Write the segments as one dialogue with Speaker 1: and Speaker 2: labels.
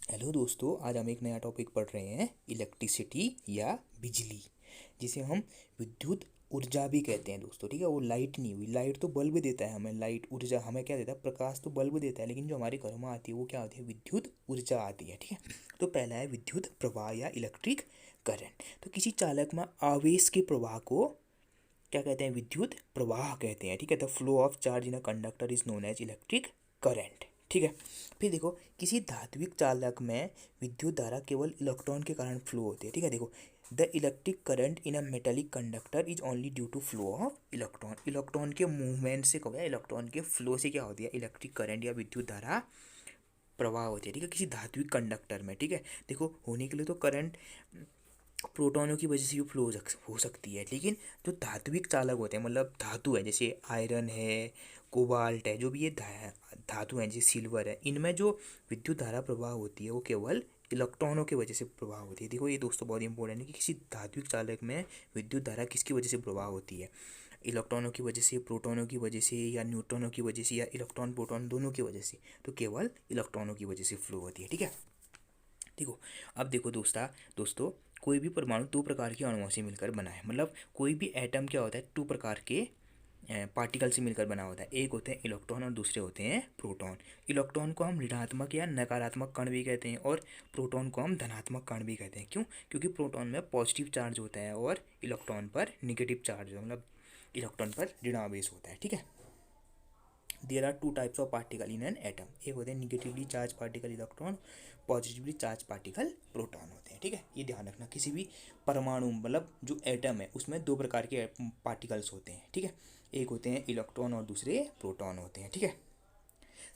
Speaker 1: Hello दोस्तों, आज हम एक नया टॉपिक पढ़ रहे हैं इलेक्ट्रिसिटी या बिजली, जिसे हम विद्युत ऊर्जा भी कहते हैं दोस्तों। ठीक है, वो लाइट नहीं हुई। लाइट तो बल्ब देता है हमें, लाइट ऊर्जा हमें क्या देता है, प्रकाश तो बल्ब देता है, लेकिन जो हमारे घरों में आती है वो क्या होती है, विद्युत ऊर्जा आती है। ठीक है, तो पहला है विद्युत प्रवाह या इलेक्ट्रिक करंट। तो किसी चालक में आवेश के प्रवाह को क्या कहते हैं, विद्युत प्रवाह कहते हैं। ठीक है, the flow of charge in a conductor is known as electric current. ठीक है, फिर देखो किसी धात्विक चालक में विद्युत धारा केवल इलेक्ट्रॉन के कारण फ्लो होती है। ठीक है, देखो the electric current in a metallic conductor is only due to flow of electron. Electron के मूवमेंट से क्या, इलेक्ट्रॉन के फ्लो से क्या होती है, इलेक्ट्रिक करंट या विद्युत धारा प्रवाह होती है। ठीक है, किसी धात्विक कंडक्टर में। ठीक है, देखो होने के लिए तो करंट प्रोटॉनों की वजह से भी फ्लो हो सकती है, लेकिन जो धात्विक चालक होते हैं, मतलब धातु है, जैसे आयरन है, कोबाल्ट है, जो भी ये धातु हैं, जैसे सिल्वर है, इनमें जो विद्युत धारा प्रवाह होती है वो केवल इलेक्ट्रॉनों की वजह से प्रवाह होती है। देखो ये दोस्तों बहुत इंपॉर्टेंट है कि किसी धात्विक चालक में विद्युत धारा किसकी वजह से प्रवाह होती है, इलेक्ट्रॉनों की वजह से, प्रोटॉनों की वजह से, या न्यूट्रॉनों की वजह से, या इलेक्ट्रॉन प्रोटॉन दोनों की वजह से। तो केवल इलेक्ट्रॉनों की वजह से फ्लो होती है। ठीक है, देखो अब देखो दोस्तों कोई भी परमाणु दो प्रकार के अणुओं से मिलकर बना है। मतलब कोई भी एटम क्या होता है, टू प्रकार के पार्टिकल से मिलकर बना होता है। एक होते हैं इलेक्ट्रॉन और दूसरे होते हैं प्रोटॉन। इलेक्ट्रॉन को हम ऋणात्मक या नकारात्मक कण भी कहते हैं, और प्रोटॉन को हम धनात्मक कण भी कहते हैं। क्यों? क्योंकि प्रोटॉन में पॉजिटिव चार्ज होता है और इलेक्ट्रॉन पर निगेटिव चार्ज, मतलब इलेक्ट्रॉन पर ऋणावेश होता है। ठीक है, there are two types of particle in an atom. एक होते हैं negatively charge particle electron, positively charge particle proton होते हैं। ठीक है, ये ध्यान रखना। किसी भी परमाणु, मतलब जो एटम है, उसमें दो प्रकार के पार्टिकल्स होते हैं। ठीक है, एक होते हैं इलेक्ट्रॉन और दूसरे प्रोटॉन होते हैं। ठीक है,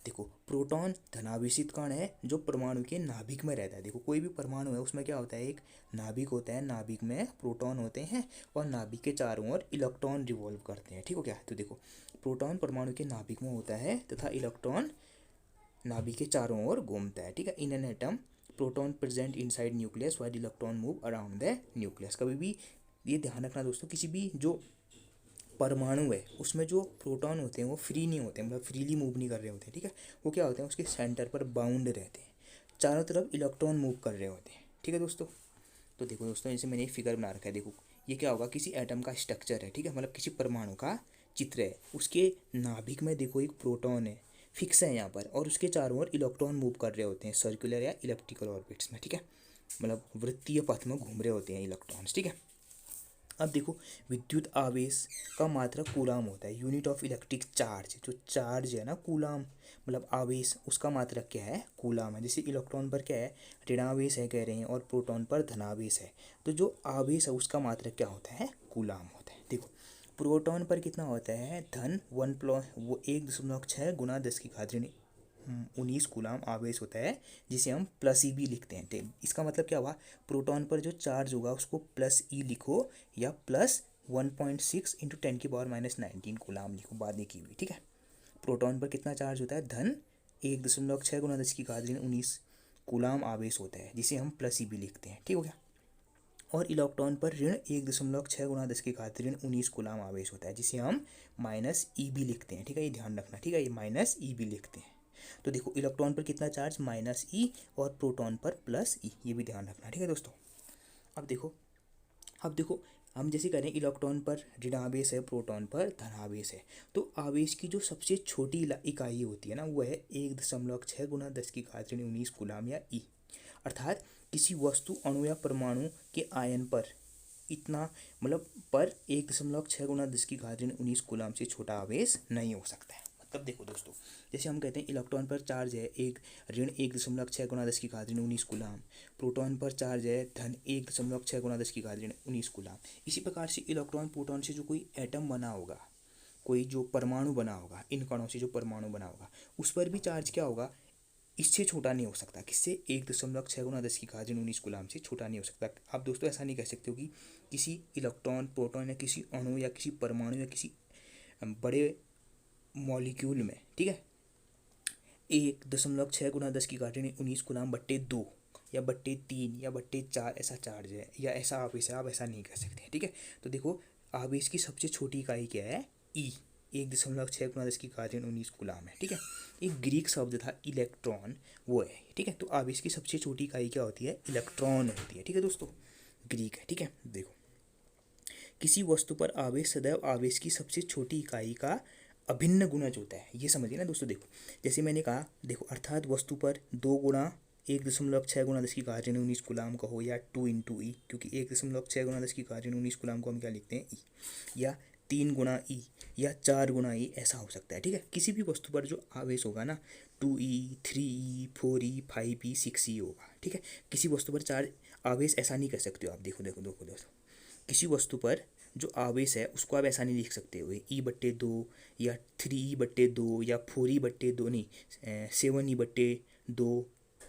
Speaker 1: देखो प्रोटॉन धनावेशित कण है जो परमाणु के नाभिक में रहता है। देखो कोई भी परमाणु है उसमें क्या होता है, एक नाभिक होता है, नाभिक में प्रोटॉन होते हैं और नाभिक के चारों ओर इलेक्ट्रॉन रिवॉल्व करते हैं। ठीक हो क्या? तो देखो प्रोटॉन परमाणु के नाभिक में होता है तथा इलेक्ट्रॉन नाभिक के चारों ओर घूमता है। ठीक है, इन an atom proton present inside nucleus while electron move around the nucleus. कभी भी ये ध्यान रखना दोस्तों, किसी भी जो परमाणु है उसमें जो प्रोटॉन होते हैं वो फ्री नहीं होते, मतलब फ्रीली मूव नहीं कर रहे होते। ठीक है, वो क्या होते हैं, उसके सेंटर पर बाउंड रहते हैं, चारों तरफ इलेक्ट्रॉन मूव कर रहे होते हैं। ठीक है दोस्तों, तो देखो दोस्तों जैसे मैंने एक फिगर बना रखा है। देखो ये क्या होगा, किसी एटम का स्ट्रक्चर है। ठीक है, मतलब किसी परमाणु का चित्र है, उसके नाभिक में देखो एक प्रोटॉन है, फिक्स है यहाँ पर, और उसके चारों ओर इलेक्ट्रॉन मूव कर रहे होते हैं सर्कुलर या इलेप्टिकल ऑर्बिट्स में। ठीक है, मतलब वृत्तीय पथ में घूम रहे होते हैं इलेक्ट्रॉन्स। ठीक है, अब देखो विद्युत आवेश का मात्रक कूलाम होता है, यूनिट ऑफ इलेक्ट्रिक चार्ज। जो चार्ज है ना कूलाम, मतलब आवेश, उसका मात्रक क्या है, कूलाम है। जैसे इलेक्ट्रॉन पर क्या है, ऋणावेश है कह रहे हैं, और प्रोटॉन पर धनावेश है, तो जो आवेश है उसका मात्रक क्या होता है, कूलाम होता है। देखो प्रोटॉन पर कितना होता है, धन 1.6 गुना 10 की घात 19 कूलाम आवेश होता है, जिसे हम प्लस ई भी लिखते हैं। इसका मतलब क्या हुआ, प्रोटॉन पर जो चार्ज होगा उसको प्लस ई लिखो, या प्लस 1.6 × 10⁻⁹ कूलाम लिखो, बाद में की हुई। ठीक है, प्रोटॉन पर कितना चार्ज होता है, धन 1.6 गुना 10 की घात 19 कूलाम आवेश होता है, जिसे हम प्लस ई भी लिखते हैं। ठीक हो गया, और इलेक्ट्रॉन पर ऋण 1.6 गुना 10 की घात 19 कूलाम आवेश होता है, जिसे हम माइनस ई भी लिखते हैं। ठीक है, ये ध्यान रखना। ठीक है, ये माइनस ई भी लिखते हैं। तो देखो इलेक्ट्रॉन पर कितना चार्ज, माइनस ई, और प्रोटॉन पर प्लस ई, ये भी ध्यान रखना। ठीक है दोस्तों, अब देखो हम जैसे करें, इलेक्ट्रॉन पर ऋणावेश है, प्रोटॉन पर धनावेश है, तो आवेश की जो सबसे छोटी इकाई होती है ना, वो है 1.6 गुना 10 की घात 19 कूलाम या ई। अर्थात किसी वस्तु, अणु या परमाणु के आयन पर इतना, मतलब पर 1.6 गुना 10 की घात 19 कूलाम से छोटा आवेश नहीं हो सकता है। मतलब देखो दोस्तों, जैसे हम कहते हैं इलेक्ट्रॉन पर चार्ज है ऋण 1.6 गुना 10 की घात 19 कूलाम, प्रोटॉन पर चार्ज है धन 1.6 गुना 10 की घात 19 कूलाम। इसी प्रकार से इलेक्ट्रॉन प्रोटॉन से जो कोई एटम बना होगा, कोई जो परमाणु बना होगा, इन कणों से जो परमाणु बना होगा, उस पर भी चार्ज क्या होगा, इससे छोटा नहीं हो सकता। किससे, 1.6 गुना 10 की घात 19 कूलाम से छोटा नहीं हो सकता। आप दोस्तों ऐसा नहीं कह सकते हो कि किसी इलेक्ट्रॉन, प्रोटॉन, या किसी अणु या किसी परमाणु या किसी बड़े मॉलिक्यूल में, ठीक है, 1.6 गुना 10 की घात 19 कूलाम बट्टे 2 या बट्टे 3 या बट्टे 4 ऐसा चार्ज है, या ऐसा आवेश है, आप ऐसा नहीं कह सकते। ठीक है, तो देखो आवेश की सबसे छोटी इकाई क्या है, ई। 1.6 × 10⁻⁹ कूलाम है। ठीक है, एक ग्रीक शब्द था इलेक्ट्रॉन, वो है। ठीक है, तो आवेश की सबसे छोटी इकाई क्या होती है? इलेक्ट्रॉन होती है। ठीक है दोस्तों, ग्रीक है। ठीक है, देखो किसी वस्तु पर आवेश सदैव आवेश की सबसे छोटी इकाई का अभिन्न गुणज होता है, ये समझिए ना दोस्तों। देखो जैसे मैंने कहा, देखो अर्थात वस्तु पर 2 × 1.6 × 10⁻⁹ कूलाम का हो, या 2 × E, क्योंकि 1.6 × 10⁻⁹ कूलाम को हम क्या लिखते हैं? ई। या 3 × E, या 4 × E, ऐसा हो सकता है। ठीक है, किसी भी वस्तु पर जो आवेश होगा ना, 2E, 3E, 4E, 5E, 6E होगा। ठीक है, किसी वस्तु पर चार्ज आवेश ऐसा नहीं कर सकते हो आप। देखो देखो देखो दोस्तों, किसी वस्तु पर जो आवेश है उसको आप ऐसा नहीं लिख सकते हो, E/2, या 3E/2, या 4E/2, नहीं 7E/2,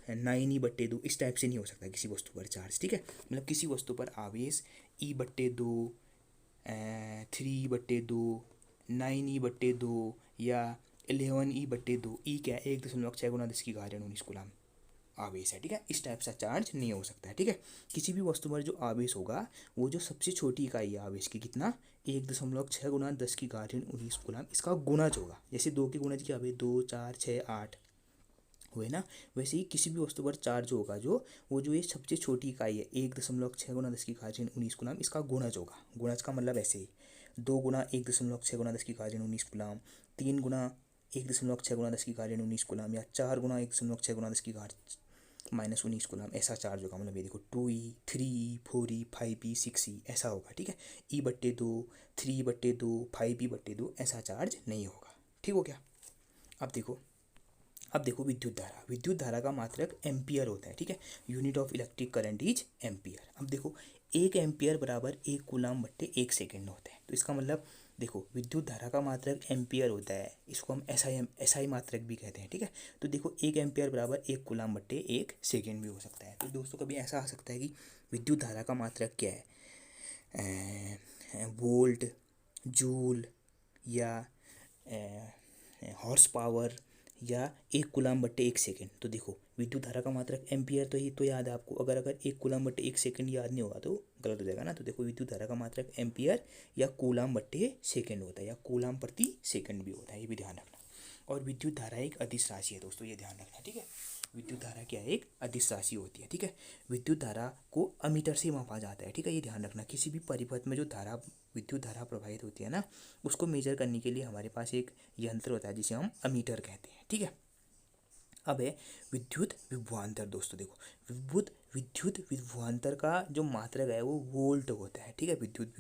Speaker 1: 9E/2, इस टाइप से नहीं हो सकता किसी वस्तु पर चार्ज। ठीक है, मतलब किसी वस्तु पर आवेश E/2, 3E/2, 9E/2, या 11E/2, ई क्या है? 1.6 × 10⁻⁹ कूलाम आवेश है। ठीक है, इस टाइप सा चार्ज नहीं हो सकता है। ठीक है, किसी भी वस्तु पर जो आवेश होगा वो जो सबसे छोटी इकाई है आवेश की, कितना? 1.6 × 10⁻⁹ कूलाम, इसका गुणज होगा। जैसे 2 के गुणज क्या हुए? 2, 4, 6, 8 हुए ना, वैसे ही किसी भी वस्तु पर चार्ज होगा जो वो जो ये सबसे छोटी इकाई है 1.6 × 10⁻⁹ कूलाम, इसका गुणज होगा। गुणज का मतलब ऐसे ही 2 × 1.6 × 10⁻⁹ कूलाम, 3 × 1.6 × 10⁻⁹ कूलाम, या 4 × 1.6 × 10⁻⁻⁹ कूलाम, ऐसा चार्ज होगा। मतलब ये देखो 2E, 3E, 4E, 5E, 6E, ऐसा होगा। ठीक है, E/2, 3E/2, 5E/2, ऐसा चार्ज नहीं होगा। ठीक हो गया? अब देखो विद्युत धारा। विद्युत धारा का मात्रक एम्पियर होता है। ठीक है, unit of electric current is ampere. अब देखो 1 एम्पियर बराबर 1 कूलाम बट्टे 1 सेकेंड होता है। तो इसका मतलब देखो विद्युत धारा का मात्रक एम्पियर होता है, इसको हम एसआई मात्रक भी कहते हैं। ठीक है, तो देखो 1 एम्पियर बराबर 1 कूलाम बट्टे 1 सेकेंड भी हो सकता है। तो दोस्तों कभी ऐसा आ सकता है कि विद्युत धारा का मात्रक क्या है? वोल्ट, जूल, या हॉर्स पावर, या 1 कूलाम बट्टे 1 सेकेंड। तो देखो विद्युत धारा का मात्रक एम्पियर तो ही तो याद है आपको। अगर 1 कूलाम बट्टे 1 सेकेंड याद नहीं होगा तो गलत हो जाएगा ना। तो देखो विद्युत धारा का मात्रक एम्पियर या कूलाम बट्टे सेकेंड होता है, या कूलाम प्रति सेकेंड भी होता है, ये भी ध्यान रखना। और विद्युत धारा एक अदिश राशि है दोस्तों, ये ध्यान रखना। ठीक है, विद्युत धारा क्या है? एक अदिश राशि होती है। ठीक है, विद्युत धारा को अमीटर से मापा जाता है। ठीक है, ये ध्यान रखना। किसी भी परिपथ में जो धारा विद्युत धारा प्रवाहित होती है ना, उसको मेजर करने के लिए हमारे पास एक यंत्र होता है जिसे हम अमीटर कहते हैं। ठीक है, अब है विद्युत विभवांतर। दोस्तों देखो विद्युत विभवांतर का जो मात्रक है वो वोल्ट होता है। ठीक है, विद्युत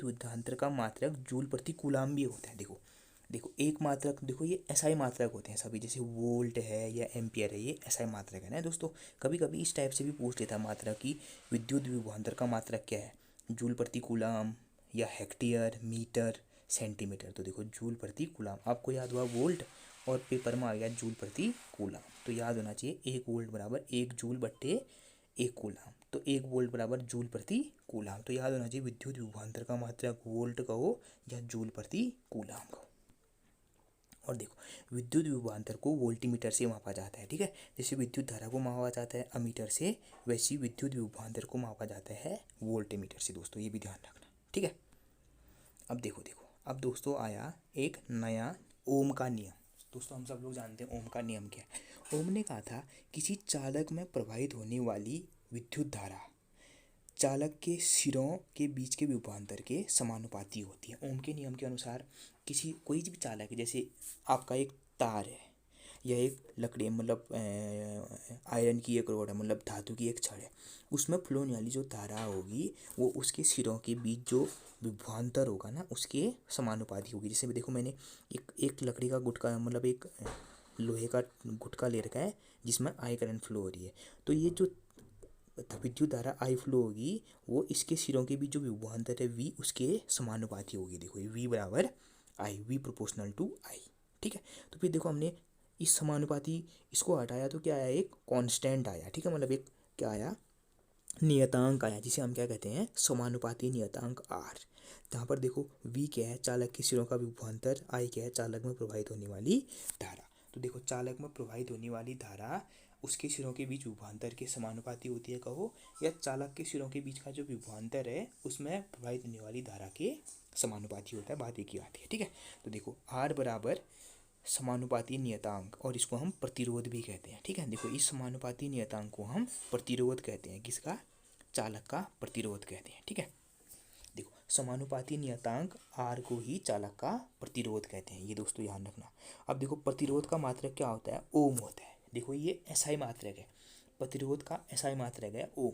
Speaker 1: विभवांतर का मात्रक जूल प्रति कूलाम भी होता है। देखो एक मात्रक, देखो ये एसआई मात्रक होते हैं सभी, जैसे वोल्ट है या एम्पियर है, ये एसआई मात्रक है ना दोस्तों। कभी कभी इस टाइप से भी पूछ लेता है मात्रक की विद्युत विभवांतर का मात्रक क्या है? जूल प्रति कूलाम, या हेक्टेयर, मीटर, सेंटीमीटर। तो देखो जूल प्रति कूलाम, आपको याद हुआ वोल्ट, और पेपर में आ गया जूल प्रति कूलाम। तो याद होना चाहिए 1 वोल्ट बराबर 1 जूल बट्टे 1 कूलाम। तो 1 वोल्ट बराबर जूल प्रति कूलाम। तो याद होना चाहिए विद्युत विभवांतर का मात्रक वोल्ट का हो या जूल प्रति कूलाम का हो। और देखो विद्युत विभवांतर को वोल्टीमीटर से मापा जाता है। ठीक है, जैसे विद्युत धारा को मापा जाता है अमीटर से, वैसे विद्युत विभवांतर को मापा जाता है वोल्टीमीटर से। दोस्तों ये भी ध्यान रखना। ठीक है, अब देखो अब दोस्तों आया एक नया ओम का नियम। दोस्तों हम सब लोग जानते हैं ओम का नियम क्या है। ओम ने कहा था किसी चालक में प्रवाहित होने वाली विद्युत धारा चालक के सिरों के बीच के विभवांतर के समानुपाती होती है। ओम के नियम के अनुसार कोई भी चालक है, जैसे आपका एक तार है या एक लकड़ी, मतलब आयरन की एक रॉड है, मतलब धातु की एक छड़ है, उसमें फ्लो होने वाली जो धारा होगी वो उसके सिरों के बीच जो विभवांतर होगा ना उसके समानुपाती होगी। जैसे देखो मैंने एक लकड़ी का गुटका, मतलब एक लोहे का गुटका ले रखा है जिसमें आई करंट फ्लो हो रही है, तो ये जो विद्युत धारा आई फ्लो होगी वो इसके सिरों के बीच जो विभवांतर है वी उसके समानुपाती होगी। देखो ये वी बराबर आई, वी प्रोपोर्शनल टू आई। ठीक है, तो फिर देखो हमने इस समानुपाती इसको हटाया तो क्या आया? एक कांस्टेंट आया। ठीक है, मतलब एक क्या आया? नियतांक आया, जिसे हम क्या कहते हैं? समानुपाती नियतांक आर। जहाँ पर देखो वी क्या है? चालक के सिरों का विभवांतर, आई क्या है? चालक में प्रवाहित होने वाली धारा। तो देखो चालक में प्रवाहित होने वाली धारा उसके सिरों के बीच विभवांतर के समानुपाती होती है कहो, या चालक के सिरों के बीच का जो विभवांतर है उसमें प्रवाहित होने वाली धारा के समानुपाती होता है। बात एक ही आती है, ठीक है। तो देखो आर बराबर समानुपाती नियतांक, और इसको हम प्रतिरोध भी कहते हैं, ठीक है। देखो इस समानुपाती नियतांक को हम प्रतिरोध कहते हैं, किसका, चालक का प्रतिरोध कहते हैं, ठीक है। देखो समानुपाती नियतांक आर को ही चालक का प्रतिरोध कहते हैं, ये दोस्तों ध्यान रखना। अब देखो प्रतिरोध का मात्रक क्या होता है, ओम होता है। देखो ये एसआई मात्रक है, प्रतिरोध का एसआई मात्रक है ओम।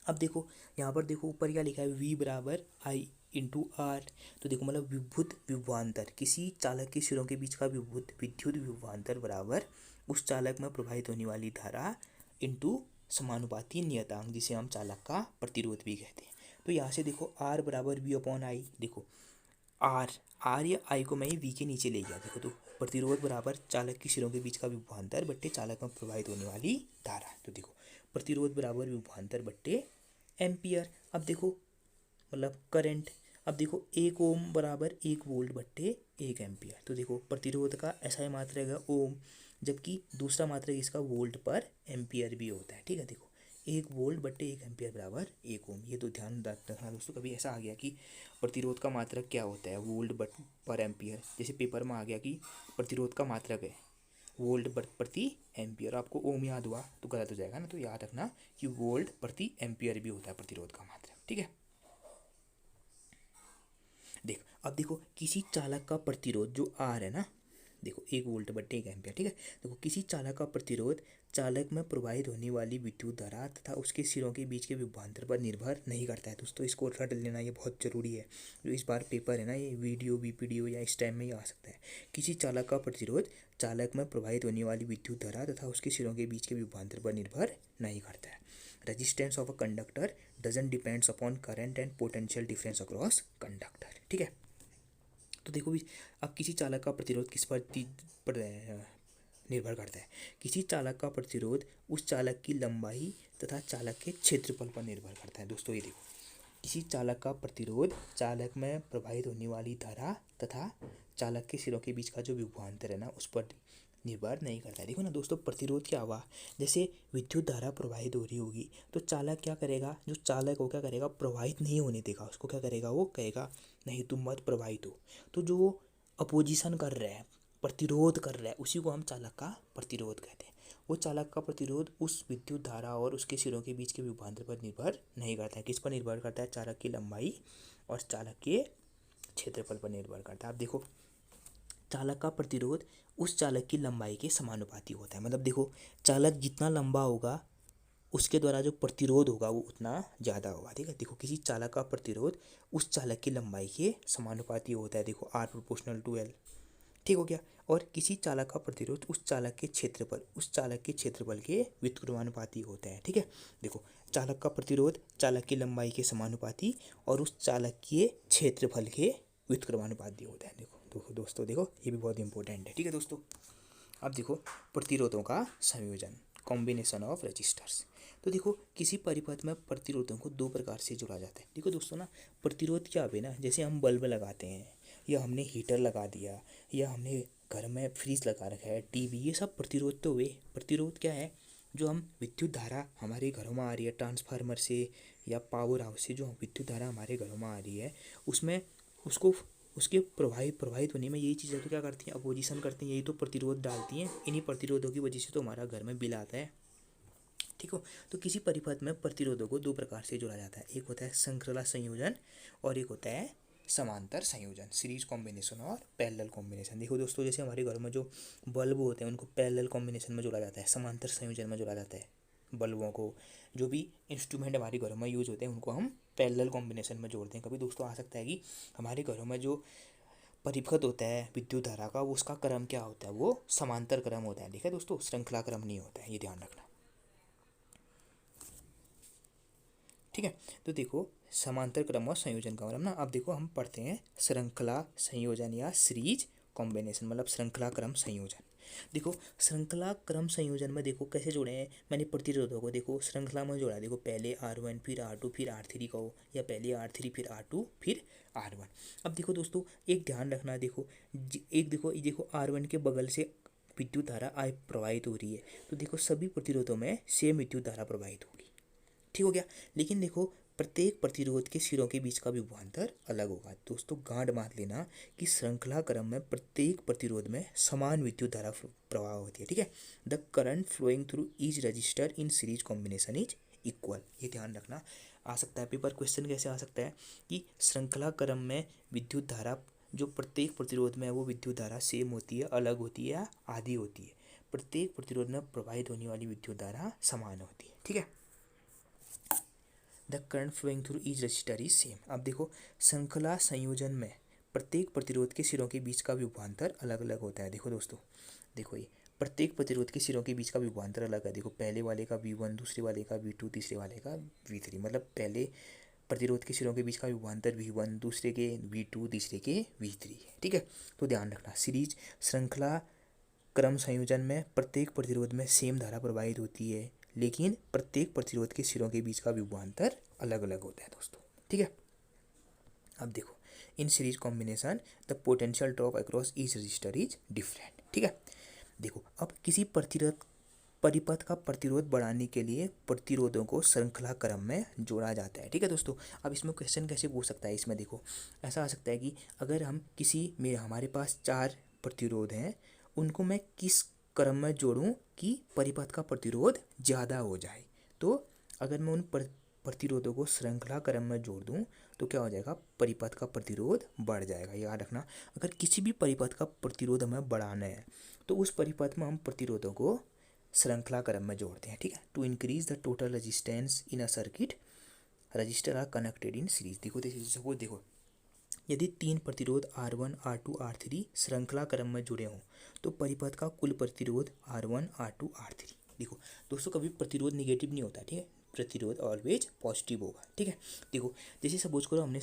Speaker 1: अब देखो यहाँ पर देखो ऊपर क्या लिखा है, V बराबर आई इंटू आर। तो देखो मतलब विद्युत विभवांतर, किसी चालक के सिरों के बीच का विद्युत विभवांतर बराबर उस चालक में प्रवाहित होने वाली धारा इंटू समानुपाती नियतांक, जिसे हम चालक का प्रतिरोध भी कहते हैं। तो यहाँ से देखो R बराबर V अपॉन आई, देखो आर या आई को मैं वी के नीचे ले गया। देखो तो प्रतिरोध बराबर चालक के सिरों के बीच का विभवांतर बट्टे चालक में प्रवाहित होने वाली धारा। तो देखो प्रतिरोध बराबर विभवांतर बट्टे एम्पियर। अब देखो मतलब करंट, अब देखो 1 ओम बराबर 1 वोल्ट बट्टे 1 एम्पियर। तो देखो प्रतिरोध का ऐसा मात्रक है ओम, जबकि दूसरा मात्रक इसका वोल्ट पर एम्पियर भी होता है, ठीक है। देखो 1 वोल्ट बट्टे 1 एम्पियर बराबर 1 ओम। ये तो ध्यान रखना दोस्तों, कभी ऐसा आ गया कि प्रतिरोध का मात्रक क्या होता है, वोल्ट बट पर एम्पियर, जैसे पेपर में आ गया कि प्रतिरोध का मात्रक है वोल्ट प्रति एम्पियर, आपको ओम याद हुआ तो गलत हो जाएगा ना। तो याद रखना कि वोल्ट प्रति एम्पियर भी होता है प्रतिरोध का मात्रक, ठीक है। देख अब देखो किसी चालक का प्रतिरोध जो आर है ना, देखो 1 वोल्ट बट्टे 1 एम्पियर, ठीक है। देखो किसी चालक का प्रतिरोध चालक में प्रवाहित होने वाली विद्युत धारा तथा उसके सिरों के बीच के विभवांतर पर निर्भर नहीं करता है। दोस्तों इसको रट लेना, ये बहुत जरूरी है। जो इस बार पेपर है ना, ये वीडियो बीपीडीओ या इस टाइम में ही आ सकता है। किसी चालक का प्रतिरोध चालक में प्रवाहित होने वाली विद्युत धारा तथा उसके सिरों के बीच के विभवांतर पर निर्भर नहीं करता है। Resistance of a conductor doesn't depends upon current and potential difference across conductor, ठीक है। तो देखो भी अब किसी चालक का प्रतिरोध किस पर निर्भर करता है, किसी चालक का प्रतिरोध उस चालक की लंबाई तथा चालक के क्षेत्रफल पर निर्भर करता है। दोस्तों ये देखो किसी चालक का प्रतिरोध चालक में प्रवाहित होने वाली धारा तथा चालक के सिरों के बीच का जो विभवांतर है ना उस पर निर्भर नहीं करता है। देखो ना दोस्तों प्रतिरोध क्या हुआ, जैसे विद्युत धारा प्रवाहित हो रही होगी तो चालक क्या करेगा, जो चालक वो क्या करेगा, प्रवाहित नहीं होने देगा उसको, क्या करेगा, वो कहेगा नहीं तुम मत प्रवाहित हो। तो जो वो अपोजिशन कर रहा है, प्रतिरोध कर रहा है, उसी को हम चालक का प्रतिरोध कहते हैं। वो चालक का प्रतिरोध उस विद्युत धारा और उसके सिरों के बीच के विभवांतर पर निर्भर नहीं करता है। किस पर निर्भर करता है, चालक की लंबाई और चालक के क्षेत्रफल पर निर्भर करता है। आप देखो चालक का प्रतिरोध उस चालक की लंबाई के समानुपाती होता है। मतलब देखो चालक जितना लंबा होगा उसके द्वारा जो प्रतिरोध होगा वो उतना ज़्यादा होगा, ठीक है। देखो किसी चालक का प्रतिरोध उस चालक की लंबाई के समानुपाती होता है, देखो R प्रोपोर्शनल टू L, ठीक हो गया। और किसी चालक का प्रतिरोध उस चालक के क्षेत्रफल के व्युत्क्रमानुपाती होता है, ठीक है। देखो चालक का प्रतिरोध चालक की लंबाई के समानुपाती और उस चालक के क्षेत्रफल के व्युत्क्रमानुपाती होता है। देखो दोस्तों देखो ये भी बहुत इंपॉर्टेंट है, ठीक है दोस्तों। अब देखो प्रतिरोधों का संयोजन, कॉम्बिनेशन ऑफ रेजिस्टर्स। तो देखो किसी परिपथ में प्रतिरोधों को 2 प्रकार से जोड़ा जाता है। देखो दोस्तों ना प्रतिरोध क्या है ना, जैसे हम बल्ब लगाते हैं या हमने हीटर लगा दिया या हमने घर में फ्रिज लगा रखा है, टीवी, ये सब प्रतिरोध तो हुए। प्रतिरोध क्या है, जो हम विद्युत धारा हमारे घरों में आ रही है ट्रांसफार्मर से या पावर हाउस से, जो विद्युत धारा हमारे घरों में आ रही है उसमें उसको उसके प्रभावित होने में यही चीज़ें तो क्या करती हैं, अपोजिशन करती हैं, यही तो प्रतिरोध डालती हैं। इन्हीं प्रतिरोधों की वजह से तो हमारा घर में बिल आता है, ठीक हो। तो किसी परिपथ में प्रतिरोधों को 2 प्रकार से जोड़ा जाता है, एक होता है श्रृंखला संयोजन और एक होता है समांतर संयोजन, सीरीज कॉम्बिनेशन और पैरेलल कॉम्बिनेशन। देखो दोस्तों जैसे हमारे घर में जो बल्ब होते हैं उनको पैरेलल कॉम्बिनेशन में जोड़ा जाता है, समांतर संयोजन में जोड़ा जाता है। बल्बों को, जो भी इंस्ट्रूमेंट हमारे घरों में यूज होते हैं उनको हम पैरेलल कॉम्बिनेशन में जोड़ते हैं। कभी दोस्तों आ सकता है कि हमारे घरों में जो परिपथ होता है विद्युत धारा का, वो उसका क्रम क्या होता है, वो समांतर क्रम होता है, ठीक है दोस्तों, श्रृंखला क्रम नहीं होता है, ये ध्यान रखना, ठीक है। तो देखो समांतर क्रम और संयोजन का मतलब ना, अब देखो हम पढ़ते हैं श्रृंखला संयोजन या सीरीज कॉम्बिनेशन, मतलब श्रृंखला क्रम संयोजन। देखो श्रृंखला क्रम संयोजन में देखो कैसे जोड़े हैं मैंने प्रतिरोधों को, देखो श्रृंखला में जोड़ा, देखो पहले R1 फिर R2 फिर R3 कहो, या पहले R3 फिर R2 फिर R1। अब देखो दोस्तों एक ध्यान रखना, देखो एक देखो R1 के बगल से विद्युत धारा आई प्रवाहित हो रही है, तो देखो सभी प्रतिरोधों में सेम विद्युत धारा प्रवाहित होगी। ठीक हो गया। लेकिन देखो प्रत्येक प्रतिरोध के सिरों के बीच का विभवांतर अलग होगा। दोस्तों गांठ बांध लेना कि श्रृंखला क्रम में प्रत्येक प्रतिरोध में समान विद्युत धारा प्रवाह होती है। ठीक है। The current flowing through each resistor in series combination is equal. ये ध्यान रखना। आ सकता है पेपर क्वेश्चन कैसे आ सकता है कि श्रृंखला क्रम में विद्युत धारा जो प्रत्येक प्रतिरोध में है वो विद्युत धारा सेम होती है, अलग होती है या आधी होती है। प्रत्येक प्रतिरोध में प्रवाहित होने वाली विद्युत धारा समान होती है। ठीक है। The current flowing through each resistor is same. अब देखो श्रृंखला संयोजन में प्रत्येक प्रतिरोध के सिरों के बीच का विभवांतर अलग अलग होता है। देखो दोस्तों, देखो ये प्रत्येक प्रतिरोध के सिरों के बीच का विभवांतर अलग है। देखो पहले वाले का V1, दूसरे वाले का V2, तीसरे वाले का V3। मतलब पहले प्रतिरोध के सिरों के बीच का विभवांतर V1, दूसरे के V2, तीसरे के V3। ठीक है। तो ध्यान रखना सीरीज श्रृंखला क्रम संयोजन में प्रत्येक प्रतिरोध में सेम धारा प्रवाहित होती है, लेकिन प्रत्येक प्रतिरोध के सिरों के बीच का विभवांतर अलग अलग होता है दोस्तों। ठीक है। अब देखो इन series combination the potential drop across each resistor is different. ठीक है। देखो अब किसी परिपथ का प्रतिरोध बढ़ाने के लिए प्रतिरोधों को श्रृंखला क्रम में जोड़ा जाता है। ठीक है दोस्तों। अब इसमें क्वेश्चन कैसे पूछ सकता है, इसमें देखो ऐसा आ सकता है कि अगर हम किसी में हमारे पास 4 प्रतिरोध हैं, उनको मैं किस क्रम में जोड़ूं कि परिपथ का प्रतिरोध ज़्यादा हो जाए। तो अगर मैं उन प्रतिरोधों को श्रृंखला क्रम में जोड़ दूं तो क्या हो जाएगा, परिपथ का प्रतिरोध बढ़ जाएगा। याद रखना अगर किसी भी परिपथ का प्रतिरोध हमें बढ़ाना है तो उस परिपथ में हम प्रतिरोधों को श्रृंखला क्रम में जोड़ते हैं। ठीक है। To increase the total resistance in a circuit resistor are connected in series. देखो यदि 3 प्रतिरोध R1, R2, R3 श्रृंखला क्रम में जुड़े हों तो परिपथ का कुल प्रतिरोध R1, R2, R3। देखो दोस्तों कभी प्रतिरोध निगेटिव नहीं होता। ठीक है। प्रतिरोध ऑलवेज पॉजिटिव होगा। ठीक है। देखो जैसे सपोज करो हमने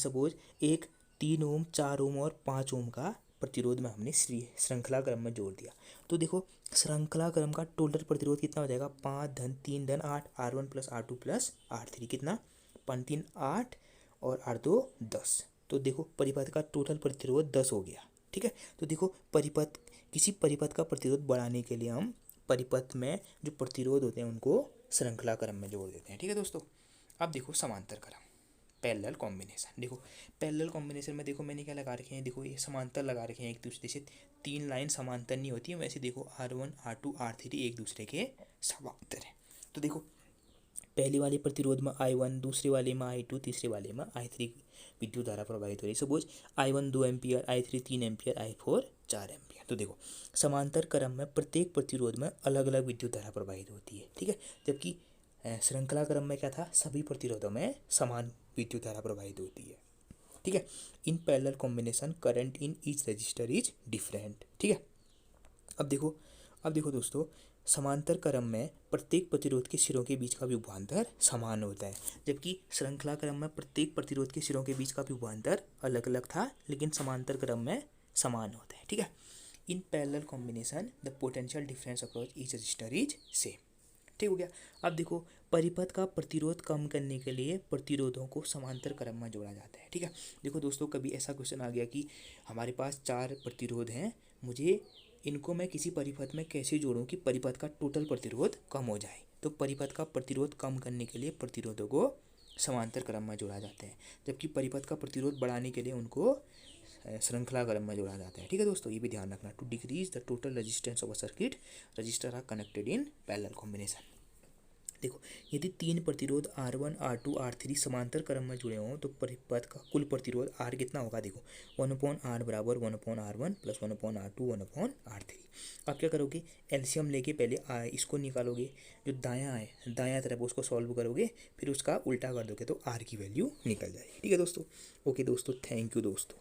Speaker 1: एक 3 ओम, 4 ओम और 5 ओम का प्रतिरोध में हमने श्रृंखला क्रम में जोड़ दिया, तो देखो श्रृंखला क्रम का टोटल प्रतिरोध कितना हो जाएगा, 5 धन 3 धन 8, R1 plus R2 plus R3 कितना, 5 3 8 और R2 10। तो देखो परिपथ का टोटल प्रतिरोध 10 हो गया। ठीक है। तो देखो किसी परिपथ का प्रतिरोध बढ़ाने के लिए हम परिपथ में जो प्रतिरोध होते हैं उनको श्रृंखला क्रम में जोड़ देते हैं। ठीक है दोस्तों। अब देखो समांतर क्रम, पैरेलल कॉम्बिनेशन। देखो पैरेलल कॉम्बिनेशन में देखो मैंने क्या लगा रखे हैं, देखो ये समांतर लगा रखे हैं एक दूसरे से। 3 लाइन समांतर नहीं होती है, वैसे देखो R1, R2, R3 एक दूसरे के समांतर है। तो देखो पहले वाले प्रतिरोध में I1, दूसरे वाले में I2, तीसरे वाले में I3 विद्युत धारा प्रवाहित हो रही है। Suppose I1 2 ampere, I3 3 ampere, I4 4 ampere. तो देखो समांतर क्रम में प्रत्येक प्रतिरोध में अलग अलग विद्युत धारा प्रवाहित होती है। ठीक है। जबकि श्रृंखला क्रम में क्या था, सभी प्रतिरोधों में समान विद्युत धारा प्रवाहित होती है। ठीक है। इन parallel combination current in each resistor is different. ठीक है। अब देखो दोस्तों समांतर क्रम में प्रत्येक प्रतिरोध के सिरों के बीच का विभवांतर समान होता है, जबकि श्रृंखला क्रम में प्रत्येक प्रतिरोध के सिरों के बीच का विभवांतर अलग अलग था, लेकिन समांतर क्रम में समान होता है। ठीक है। इन parallel combination the potential difference across each resistor is same. ठीक हो गया। अब देखो परिपथ का प्रतिरोध कम करने के लिए प्रतिरोधों को समांतर क्रम में जोड़ा जाता है। ठीक है। देखो दोस्तों कभी ऐसा क्वेश्चन आ गया कि हमारे पास 4 प्रतिरोध हैं, मुझे इनको मैं किसी परिपथ में कैसे जोड़ूं कि परिपथ का टोटल प्रतिरोध कम हो जाए। तो परिपथ का प्रतिरोध कम करने के लिए प्रतिरोधों को समांतर क्रम में जोड़ा जाता है, जबकि परिपथ का प्रतिरोध बढ़ाने के लिए उनको श्रृंखला क्रम में जोड़ा जाता है। ठीक है दोस्तों, ये भी ध्यान रखना। To decrease the total resistance of a circuit resistor are connected in parallel combination. देखो यदि 3 प्रतिरोध R1, R2, R3 समांतर क्रम में जुड़े हों तो परिपथ का कुल प्रतिरोध R कितना होगा, देखो 1/R बराबर 1/R1 प्लस 1/R2 1/R3। आप क्या करोगे, एलसीएम लेके पहले इसको निकालोगे, जो दायां तरफ उसको सॉल्व करोगे, फिर उसका उल्टा कर दोगे तो R की वैल्यू निकल जाएगी। ठीक है दोस्तों। ओके दोस्तों, थैंक यू दोस्तों।